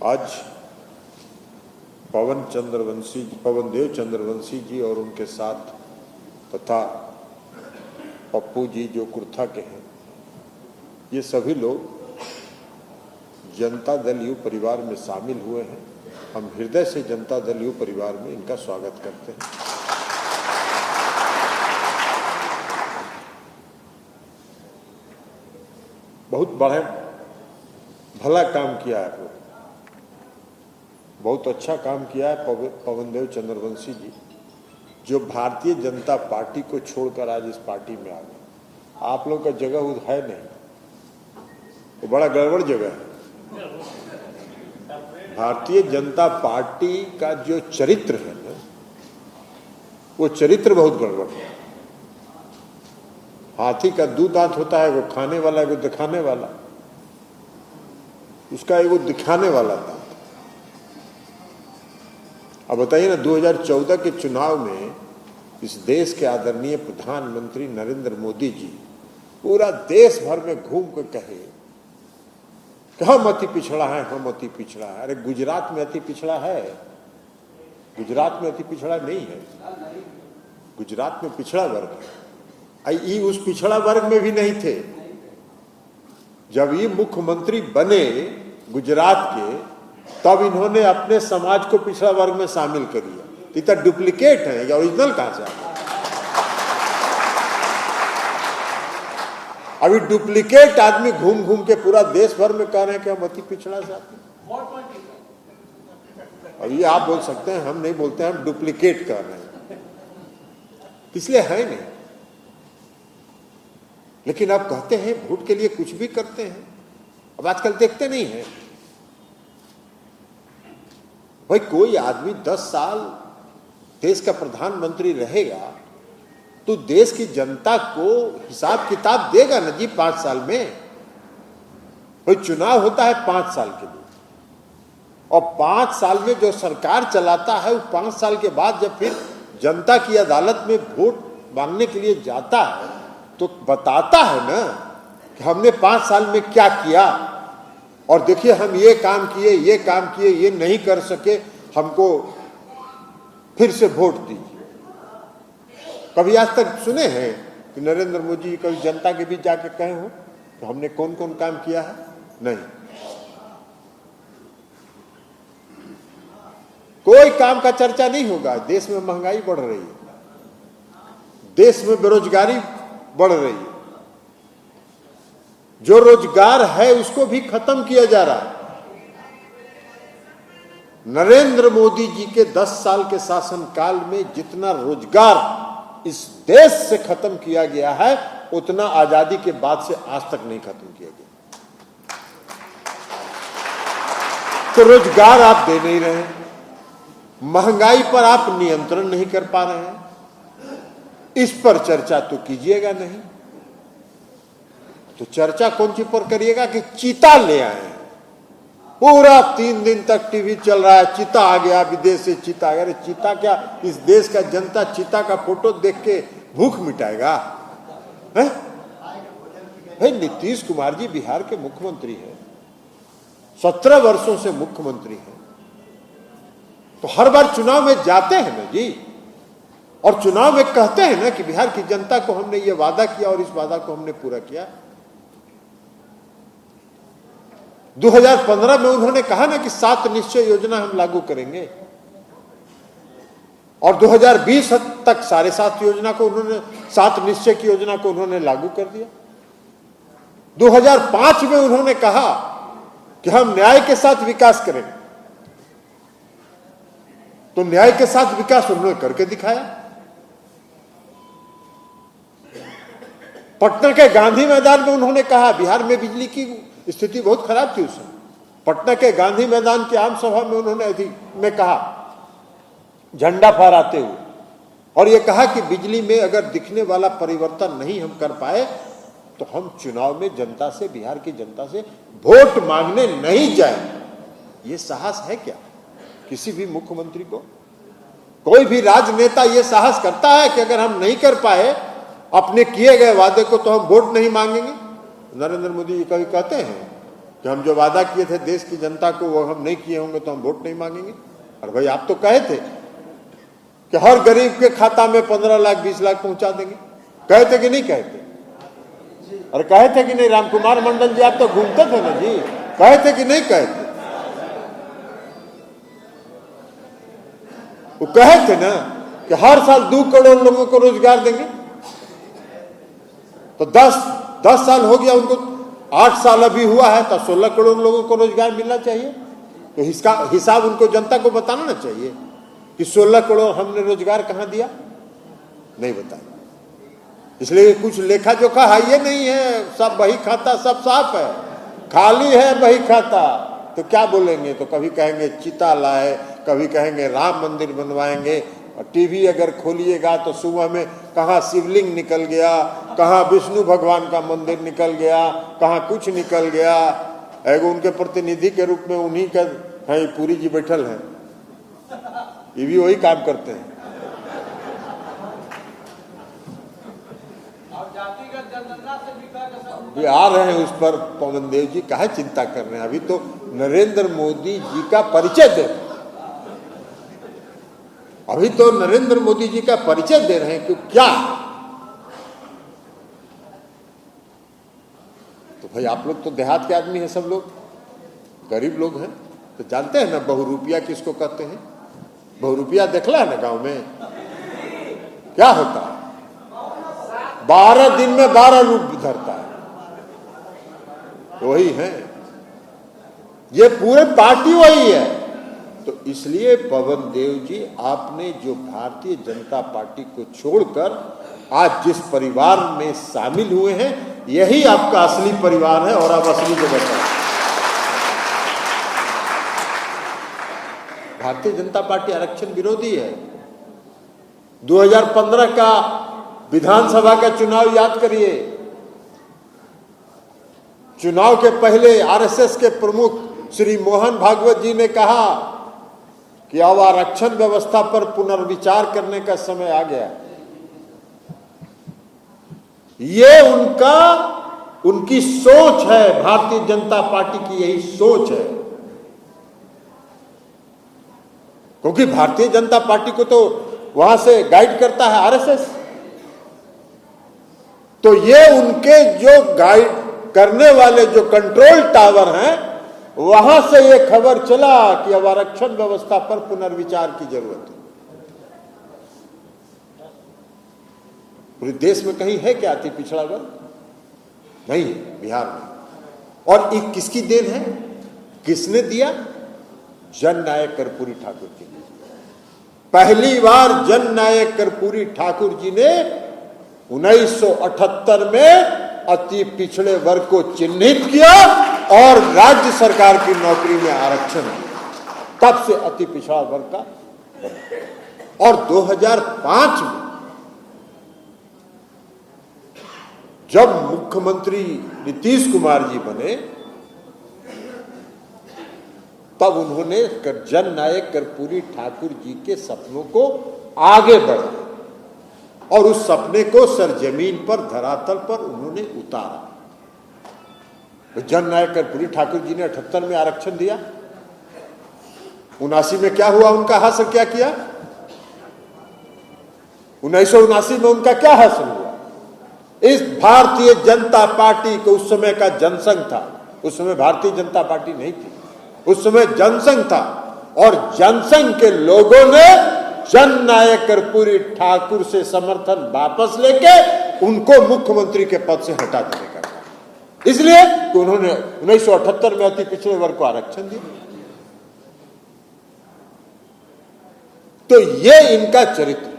आज पवनदेव चंद्रवंशी जी और उनके साथ तथा पप्पू जी जो कुर्था के हैं, ये सभी लोग जनता दल यू परिवार में शामिल हुए हैं। हम हृदय से जनता दल यू परिवार में इनका स्वागत करते हैं। बहुत बड़ा भला काम किया है, बहुत अच्छा काम किया है पवनदेव चंद्रवंशी जी, जो भारतीय जनता पार्टी को छोड़कर आज इस पार्टी में आ गए। आप लोगों का जगह है नहीं, तो बड़ा गड़बड़ जगह है। भारतीय जनता पार्टी का जो चरित्र है ना, वो चरित्र बहुत गड़बड़ है। हाथी का दो दांत होता है, वो खाने वाला है, वो दिखाने वाला। उसका वो दिखाने वाला दांत। अब बताइए ना, 2014 के चुनाव में इस देश के आदरणीय प्रधानमंत्री नरेंद्र मोदी जी पूरा देश भर में घूम कर कहे कि हम अति पिछड़ा है, हम अति पिछड़ा है। अरे गुजरात में अति पिछड़ा है? गुजरात में अति पिछड़ा नहीं है, गुजरात में पिछड़ा वर्ग है। ये उस पिछड़ा वर्ग में भी नहीं थे। जब ये मुख्यमंत्री बने गुजरात के, तब इन्होंने अपने समाज को पिछड़ा वर्ग में शामिल कर लिया। ये तो डुप्लीकेट है, या ओरिजिनल कहां से आया? अभी डुप्लीकेट आदमी घूम घूम के पूरा देश भर में कह रहे हैं कि हम अति पिछड़ा जाते हैं। अभी आप बोल सकते हैं, हम नहीं बोलते हैं, हम डुप्लीकेट कर रहे हैं, इसलिए है नहीं। लेकिन अब कहते हैं वोट के लिए कुछ भी करते हैं। अब आजकल देखते नहीं है भाई, कोई आदमी 10 साल देश का प्रधानमंत्री रहेगा तो देश की जनता को हिसाब किताब देगा ना जी। 5 साल में कोई चुनाव होता है 5 साल के लिए, और 5 साल में जो सरकार चलाता है, वो 5 साल के बाद जब फिर जनता की अदालत में वोट मांगने के लिए जाता है तो बताता है ना कि हमने 5 साल में क्या किया, और देखिए हम ये काम किए, ये काम किए, ये नहीं कर सके, हमको फिर से वोट दीजिए। कभी आज तक सुने हैं कि नरेंद्र मोदी जी कभी जनता के बीच जाके कहे हो कि हमने कौन कौन काम किया है? नहीं, कोई काम का चर्चा नहीं होगा। देश में महंगाई बढ़ रही है, देश में बेरोजगारी बढ़ रही है, जो रोजगार है उसको भी खत्म किया जा रहा है। नरेंद्र मोदी जी के 10 साल के शासनकाल में जितना रोजगार इस देश से खत्म किया गया है, उतना आजादी के बाद से आज तक नहीं खत्म किया गया। तो रोजगार आप दे नहीं रहे, महंगाई पर आप नियंत्रण नहीं कर पा रहे हैं, इस पर चर्चा तो कीजिएगा नहीं। तो चर्चा कौन सी पर करिएगा कि चीता ले आए? पूरा 3 दिन तक टीवी चल रहा है, चीता आ गया, विदेश से चीता आ गया। अरे चीता क्या, इस देश का जनता चीता का फोटो देख के भूख मिटाएगा? है नीतीश कुमार जी बिहार के मुख्यमंत्री हैं, 17 वर्षों से मुख्यमंत्री हैं, तो हर बार चुनाव में जाते हैं ना जी, और चुनाव में कहते हैं ना कि बिहार की जनता को हमने ये वादा किया और इस वादा को हमने पूरा किया। 2015 में उन्होंने कहा ना कि 7 निश्चय योजना हम लागू करेंगे, और 2020 तक 7.5 योजना को उन्होंने, 7 निश्चय की योजना को उन्होंने लागू कर दिया। 2005 में उन्होंने कहा कि हम न्याय के साथ विकास करेंगे, तो न्याय के साथ विकास उन्होंने करके दिखाया। पटना के गांधी मैदान में उन्होंने कहा, बिहार में बिजली की स्थिति बहुत खराब थी उस समय, पटना के गांधी मैदान की आम सभा में उन्होंने कहा, झंडा फहराते हुए, और यह कहा कि बिजली में अगर दिखने वाला परिवर्तन नहीं हम कर पाए तो हम चुनाव में जनता से, बिहार की जनता से वोट मांगने नहीं जाएंगे। ये साहस है क्या किसी भी मुख्यमंत्री को? कोई भी राजनेता ये साहस करता है कि अगर हम नहीं कर पाए अपने किए गए वादे को तो हम वोट नहीं मांगेंगे? नरेंद्र मोदी जी कभी कहते हैं कि हम जो वादा किए थे देश की जनता को वो हम नहीं किए होंगे तो हम वोट नहीं मांगेंगे। और भाई आप तो कहे थे कि हर गरीब के खाता में 15 लाख 20 लाख पहुंचा देंगे, कहे थे कि नहीं कहे थे? और कहे थे कि नहीं? रामकुमार मंडल जी आप तो घूमते थे ना जी, कहे थे कि नहीं कहे थे? वो कहे थे ना कि हर साल 2 करोड़ लोगों को रोजगार देंगे। तो 10 साल हो गया उनको, 8 साल अभी हुआ है, तो 16 करोड़ लोगों को रोजगार मिलना चाहिए। तो इसका हिसाब उनको जनता को बताना ना चाहिए कि 16 करोड़ हमने रोजगार कहां दिया, नहीं बताया। इसलिए कुछ लेखा जोखा है ये नहीं है, सब बही खाता सब साफ है, खाली है बही खाता। तो क्या बोलेंगे? तो कभी कहेंगे चिता लाए, कभी कहेंगे राम मंदिर बनवाएंगे। और टीवी अगर खोलिएगा तो सुबह में कहाँ शिवलिंग निकल गया, कहाँ विष्णु भगवान का मंदिर निकल गया, कहाँ कुछ निकल गया। एगो उनके प्रतिनिधि के रूप में उन्हीं का है, पुरी जी बैठल हैं, ये भी वही काम करते हैं। अभी आ रहे हैं उस पर पवन देव जी, काहे चिंता कर रहे हैं? अभी तो नरेंद्र मोदी जी का परिचय दे रहे हैं, अभी तो नरेंद्र मोदी जी का परिचय दे रहे हैं कि क्या। तो भाई आप लोग तो देहात के आदमी हैं, सब लोग गरीब लोग हैं, तो जानते हैं ना बहुरूपिया किसको कहते हैं। बहुरूपिया देखला है ना गांव में क्या होता है? 12 दिन में 12 रूप धरता है, वही है, ये पूरे पार्टी वही है। तो इसलिए पवन देव जी, आपने जो भारतीय जनता पार्टी को छोड़कर आज जिस परिवार में शामिल हुए हैं, यही आपका असली परिवार है और आप असली जगह पर। भारतीय जनता पार्टी आरक्षण विरोधी है। 2015 का विधानसभा का चुनाव याद करिए, चुनाव के पहले आरएसएस के प्रमुख श्री मोहन भागवत जी ने कहा कि अब आरक्षण व्यवस्था पर पुनर्विचार करने का समय आ गया। ये उनकी सोच है, भारतीय जनता पार्टी की यही सोच है। क्योंकि भारतीय जनता पार्टी को तो वहां से गाइड करता है आरएसएस, तो ये उनके जो गाइड करने वाले जो कंट्रोल टावर हैं, वहां से ये खबर चला कि अब आरक्षण व्यवस्था पर पुनर्विचार की जरूरत है। पूरे देश में कहीं है क्या अति पिछड़ा वर्ग? नहीं है, बिहार में। और ये किसकी देन है? किसने दिया? जननायक कर्पूरी ठाकुर जी ने। पहली बार जननायक कर्पूरी ठाकुर जी ने 1978 में अति पिछड़े वर्ग को चिन्हित किया और राज्य सरकार की नौकरी में आरक्षण दिया। तब से अति पिछड़ा वर्ग का बना। और 2005 में जब मुख्यमंत्री नीतीश कुमार जी बने, तब उन्होंने जननायक कर्पूरी ठाकुर जी के सपनों को आगे बढ़ाया और उस सपने को सरजमीन पर, धरातल पर उन्होंने उतारा। जननायक कर्पूरी ठाकुर जी ने 78 में आरक्षण दिया। 79 में क्या हुआ? उनका हासिल क्या किया? 1979 में उनका क्या हासिल हुआ? इस भारतीय जनता पार्टी को, उस समय का जनसंघ था, उस समय भारतीय जनता पार्टी नहीं थी, उस समय जनसंघ था, और जनसंघ के लोगों ने जननायक कर्पूरी ठाकुर से समर्थन वापस लेके उनको मुख्यमंत्री के पद से हटा देने का, इसलिए कि उन्होंने 1978 में अति पिछड़े वर्ग को आरक्षण दिया। तो ये इनका चरित्र,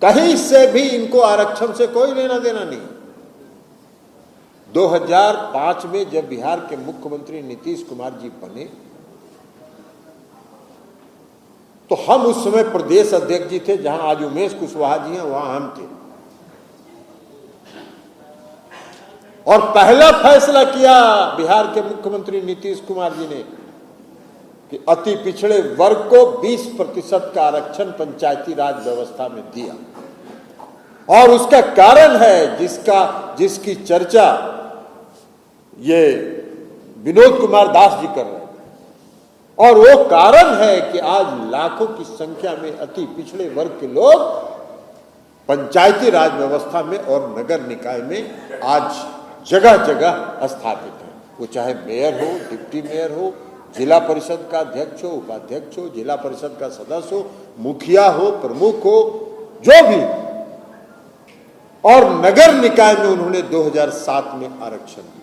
कहीं से भी इनको आरक्षण से कोई लेना देना नहीं। 2005 में जब बिहार के मुख्यमंत्री नीतीश कुमार जी बने, तो हम उस समय प्रदेश अध्यक्ष जी थे, जहां आज उमेश कुशवाहा जी हैं वहां हम थे, और पहला फैसला किया बिहार के मुख्यमंत्री नीतीश कुमार जी ने कि अति पिछड़े वर्ग को 20% का आरक्षण पंचायती राज व्यवस्था में दिया। और उसका कारण है जिसकी चर्चा ये विनोद कुमार दास जी कर रहे थे। और वो कारण है कि आज लाखों की संख्या में अति पिछड़े वर्ग के लोग पंचायती राज व्यवस्था में और नगर निकाय में आज जगह जगह स्थापित है। वो चाहे मेयर हो, डिप्टी मेयर हो, जिला परिषद का अध्यक्ष हो, उपाध्यक्ष हो, जिला परिषद का सदस्य हो, मुखिया हो, प्रमुख हो, जो भी। और नगर निकाय में उन्होंने 2007 में आरक्षण दिया।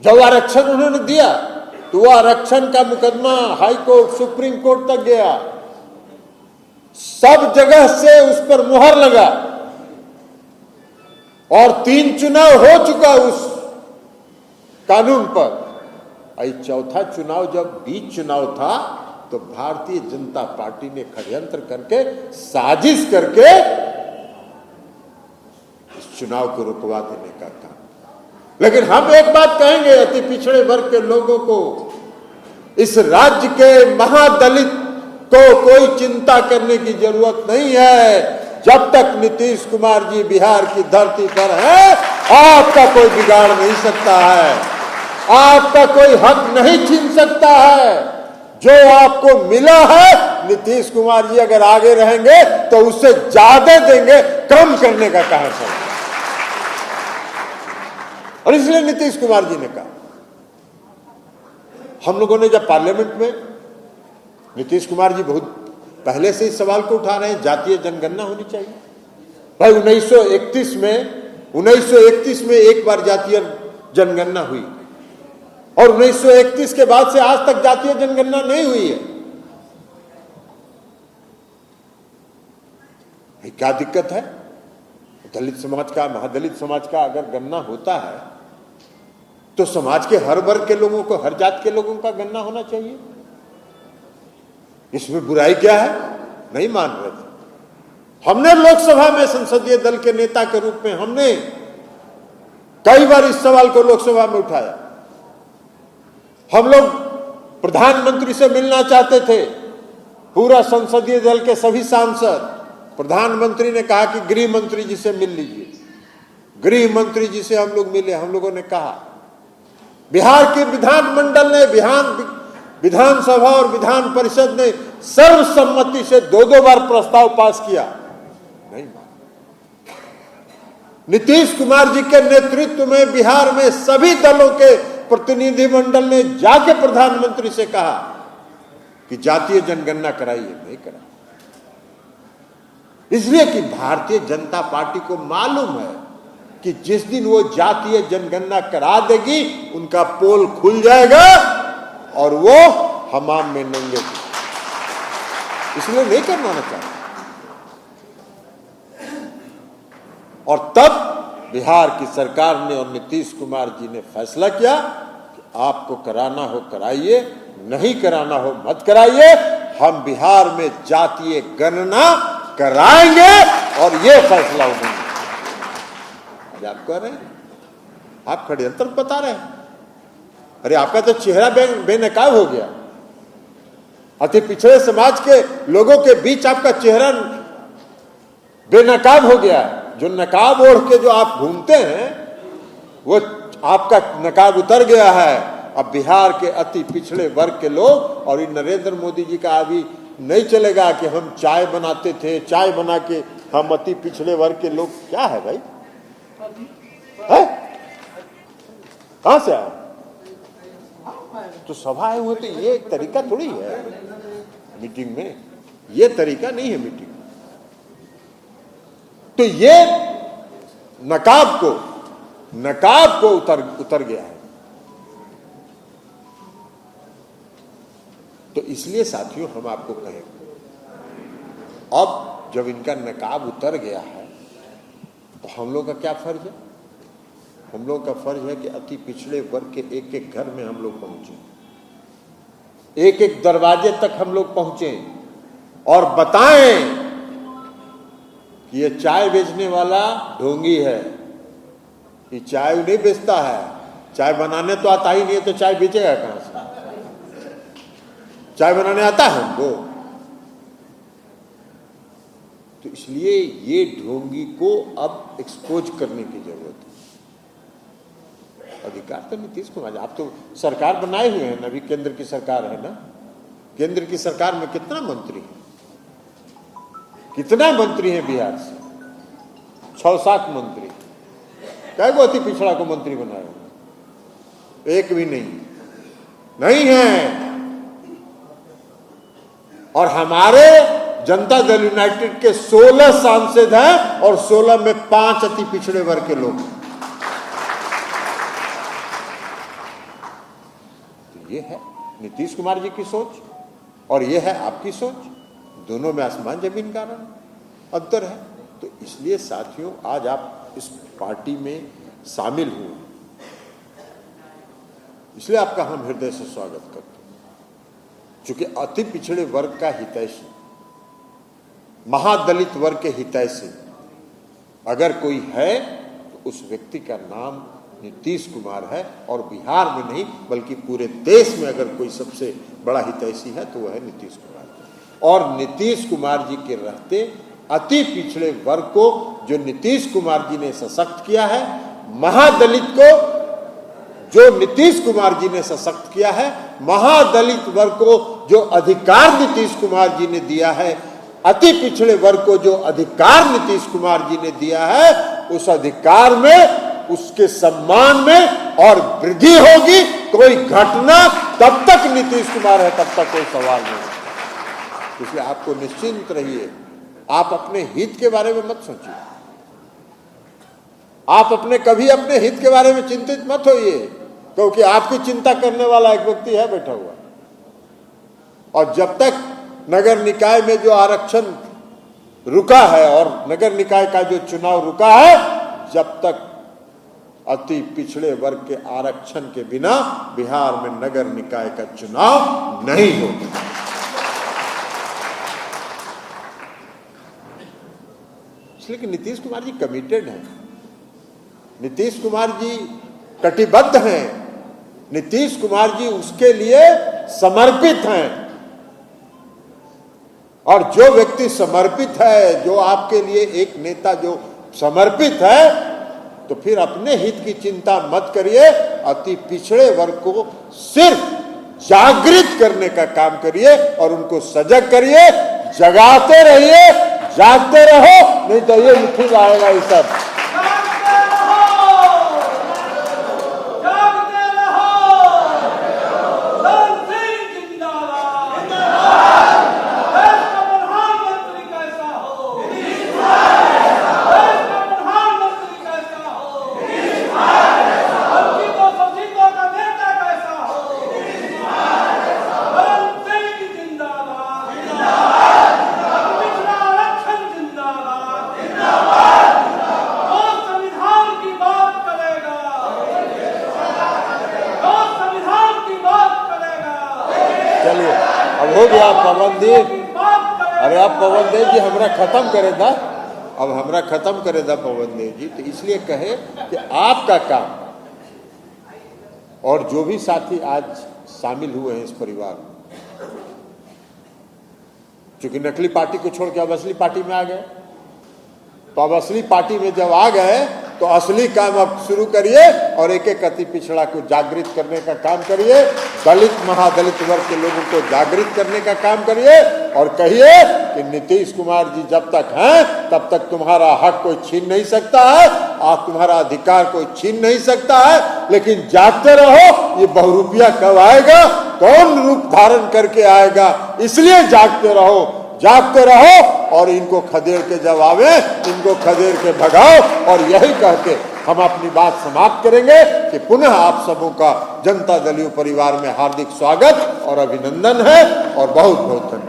जब आरक्षण उन्होंने दिया तो वो आरक्षण का मुकदमा हाई कोर्ट, सुप्रीम कोर्ट तक गया, सब जगह से उस पर मुहर लगा और 3 चुनाव हो चुका उस कानून पर। चौथा चुनाव जब बीच चुनाव था तो भारतीय जनता पार्टी ने षड्यंत्र करके, साजिश करके इस चुनाव को रुकवा देने का काम। लेकिन हम एक बात कहेंगे अति पिछड़े वर्ग के लोगों को, इस राज्य के महादलित को कोई चिंता करने की जरूरत नहीं है। जब तक नीतीश कुमार जी बिहार की धरती पर है, आपका कोई बिगाड़ नहीं सकता है, आपका कोई हक नहीं छीन सकता है। जो आपको मिला है, नीतीश कुमार जी अगर आगे रहेंगे तो उससे ज्यादा देंगे, कम करने का कहा सर। और इसलिए नीतीश कुमार जी ने कहा, हम लोगों ने जब पार्लियामेंट में, नीतीश कुमार जी बहुत पहले से इस सवाल को उठा रहे हैं, जातीय जनगणना होनी चाहिए। भाई 1931 में एक बार जातीय जनगणना हुई और 1931 के बाद से आज तक जातीय जनगणना नहीं हुई है। क्या दिक्कत है? दलित समाज का, महादलित समाज का अगर गणना होता है तो समाज के हर वर्ग के लोगों को, हर जात के लोगों का गणना होना चाहिए। इसमें बुराई क्या है? नहीं मान रहे थे। हमने लोकसभा में संसदीय दल के नेता के रूप में हमने कई बार इस सवाल को लोकसभा में उठाया। हम लोग प्रधानमंत्री से मिलना चाहते थे, पूरा संसदीय दल के सभी सांसद। प्रधानमंत्री ने कहा कि गृह मंत्री जी से मिल लीजिए। गृह मंत्री जी से हम लोग मिले। हम लोगों ने कहा, बिहार के विधानमंडल ने, विधानसभा और विधान परिषद ने सर्वसम्मति से 2-2 बार प्रस्ताव पास किया, नहीं माना। नीतीश कुमार जी के नेतृत्व में बिहार में सभी दलों के प्रतिनिधिमंडल ने जाके प्रधानमंत्री से कहा कि जातीय जनगणना कराइए, नहीं करा। इसलिए कि भारतीय जनता पार्टी को मालूम है कि जिस दिन वो जातीय जनगणना करा देगी, उनका पोल खुल जाएगा और वो हमाम में नंगे, इसलिए नहीं करवाना चाहते। और तब बिहार की सरकार ने और नीतीश कुमार जी ने फैसला किया कि आपको कराना हो कराइए, नहीं कराना हो मत कराइए, हम बिहार में जातीय गणना कराएंगे और ये फैसला होगा। आप कह रहे हैं, आप षड्यंत्र बता रहे हैं। अरे आपका तो चेहरा बेनकाब हो गया। अति पिछड़े समाज के लोगों के बीच आपका चेहरा बेनकाब हो गया। जो नकाब ओढ़ के जो आप घूमते हैं, वो आपका नकाब उतर गया है। अब बिहार के अति पिछड़े वर्ग के लोग, और नरेंद्र मोदी जी का अभी नहीं चलेगा कि हम चाय बनाते थे, चाय बना के हम अति पिछड़े वर्ग के लोग, क्या है भाई? है? कहां से आए? तो सभा आए हुए, तो ये एक तरीका थोड़ी है मीटिंग में, ये तरीका नहीं है मीटिंग। तो ये नकाब को उतर गया है। तो इसलिए साथियों, हम आपको कहें, अब जब इनका नकाब उतर गया है तो हम लोग का क्या फर्ज है? हम लोग का फर्ज है कि अति पिछड़े वर्ग के एक एक घर में हम लोग पहुंचे, एक एक दरवाजे तक हम लोग पहुंचे और बताएं कि ये चाय बेचने वाला ढोंगी है, ये चाय नहीं बेचता है, चाय बनाने तो आता ही नहीं है, तो चाय बेचेगा कहां से? चाय बनाने आता है हमको? तो तो इसलिए ये ढोंगी को अब एक्सपोज करने की जरूरत है। अधिकार तो नीतीश कुमार, आप तो सरकार बनाए हुए हैं ना, अभी केंद्र की सरकार है ना, केंद्र की सरकार में कितना मंत्री है, कितना मंत्री है बिहार से, 6-7 मंत्री, क्या को अति पिछड़ा को मंत्री बनाया? एक भी नहीं है। और हमारे जनता दल यूनाइटेड के 16 सांसद हैं और 16 में 5 अति पिछड़े वर्ग के लोग। तो ये है नीतीश कुमार जी की सोच और ये है आपकी सोच, दोनों में आसमान जमीन का अंतर है। तो इसलिए साथियों, आज आप इस पार्टी में शामिल हुए, इसलिए आपका हम हृदय से स्वागत करते हैं। चूंकि अति पिछड़े वर्ग का हितैषी, महादलित वर्ग के हितैषी अगर कोई है तो उस व्यक्ति का नाम नीतीश कुमार है। और बिहार में नहीं बल्कि पूरे देश में अगर कोई सबसे बड़ा हितैषी है तो वह है नीतीश कुमार। और नीतीश कुमार जी के रहते अति पिछड़े वर्ग को जो नीतीश कुमार जी ने सशक्त किया है, महादलित को जो नीतीश कुमार जी ने सशक्त किया है, महादलित वर्ग को जो अधिकार नीतीश कुमार जी ने दिया है, अति पिछड़े वर्ग को जो अधिकार नीतीश कुमार जी ने दिया है, उस अधिकार में, उसके सम्मान में और वृद्धि होगी। कोई घटना तब तक नीतीश कुमार है तब तक कोई सवाल नहीं। इसलिए आपको निश्चिंत रहिए, आप अपने हित के बारे में मत सोचिए, आप कभी अपने हित के बारे में चिंतित मत होइए, क्योंकि आपकी चिंता करने वाला एक व्यक्ति है बैठा हुआ। और जब तक नगर निकाय में जो आरक्षण रुका है और नगर निकाय का जो चुनाव रुका है, जब तक अति पिछड़े वर्ग के आरक्षण के बिना बिहार में नगर निकाय का चुनाव नहीं होगा। इसलिए कि नीतीश कुमार जी कमिटेड हैं, नीतीश कुमार जी कटिबद्ध हैं, नीतीश कुमार जी उसके लिए समर्पित हैं। और जो व्यक्ति समर्पित है, जो आपके लिए एक नेता जो समर्पित है, तो फिर अपने हित की चिंता मत करिए, अति पिछड़े वर्ग को सिर्फ जागृत करने का काम करिए और उनको सजग करिए, जगाते रहिए, जागते रहो, नहीं तो ये मिथिल आएगा ये सब। हो गया पवन देव, अरे आप पवन देव जी हमरा खत्म करे था, अब हमरा खत्म करे था पवन देव जी। तो इसलिए कहे कि आपका काम और जो भी साथी आज शामिल हुए हैं इस परिवार में, चूंकि नकली पार्टी को छोड़ के अब असली पार्टी में आ गए, तो अब असली पार्टी में जब आ गए तो असली काम अब शुरू करिए और एक एक अति पिछड़ा को जागृत करने का काम करिए, दलित महादलित वर्ग के लोगों को जागृत करने का काम करिए और कहिए कि नीतीश कुमार जी जब तक हैं तब तक तुम्हारा हक कोई छीन नहीं सकता है, तुम्हारा अधिकार कोई छीन नहीं सकता है। लेकिन जागते रहो, ये बहुरूपिया कब आएगा, कौन रूप धारण करके आएगा, इसलिए जागते रहो, जागते रहो और इनको खदेड़ के जब आवे, इनको खदेड़ के भगाओ। और यही कह के हम अपनी बात समाप्त करेंगे कि पुनः आप सबों का जनता दलीय परिवार में हार्दिक स्वागत और अभिनंदन है और बहुत बहुत धन्यवाद।